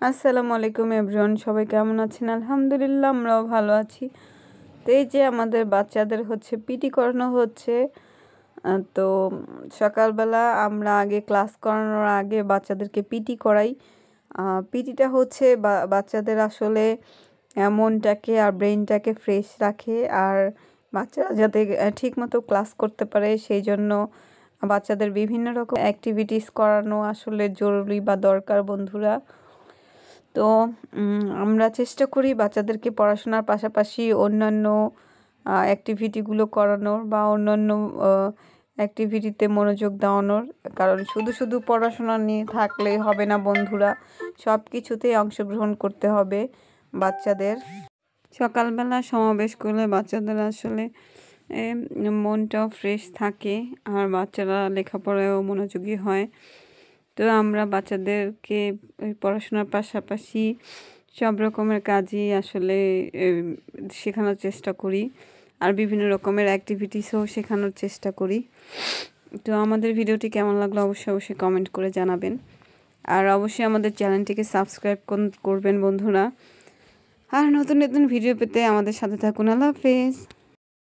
আসসালামু আলাইকুম এভরিওয়ান, সবাই কেমন আছেন? আলহামদুলিল্লাহ, আমরাও ভালো আছি। তো এই যে আমাদের বাচ্চাদের পিটি করানো হচ্ছে। তো সকালবেলা আমরা আগে ক্লাস করানোর আগে বাচ্চাদেরকে পিটি করাই। পিটিটা বাচ্চাদের আসলে মনটাকে আর ব্রেনটাকে ফ্রেশ রাখে, আর বাচ্চারা যাতে ঠিকমতো ক্লাস করতে পারে সেই জন্য বাচ্চাদের বিভিন্ন রকম অ্যাক্টিভিটিস করানো আসলে জরুরি বা দরকার বন্ধুরা। তো আমরা চেষ্টা করি বাচ্চাদেরকে পড়াশোনার পাশাপাশি অন্যান্য অ্যাক্টিভিটিগুলো করানোর বা অন্যান্য অ্যাক্টিভিটিতে মনোযোগ দেওয়ানোর, কারণ শুধু শুধু পড়াশোনা নিয়ে থাকলে হবে না বন্ধুরা, সব কিছুতেই অংশগ্রহণ করতে হবে বাচ্চাদের। সকালবেলা সমাবেশ করলে বাচ্চাদের আসলে মনটাও ফ্রেশ থাকে আর বাচ্চারা লেখাপড়ায়ও মনোযোগী হয়। তো আমরা বাচ্চাদেরকে পড়াশোনার পাশাপাশি সব রকমের কাজই আসলে শেখানোর চেষ্টা করি, আর বিভিন্ন রকমের অ্যাক্টিভিটিসও শেখানোর চেষ্টা করি। তো আমাদের ভিডিওটি কেমন লাগলো অবশ্যই কমেন্ট করে জানাবেন, আর অবশ্যই আমাদের চ্যানেলটিকে সাবস্ক্রাইব করবেন বন্ধুরা। আর নতুন নতুন ভিডিও পেতে আমাদের সাথে থাকুন। আল্লাহ হাফেজ।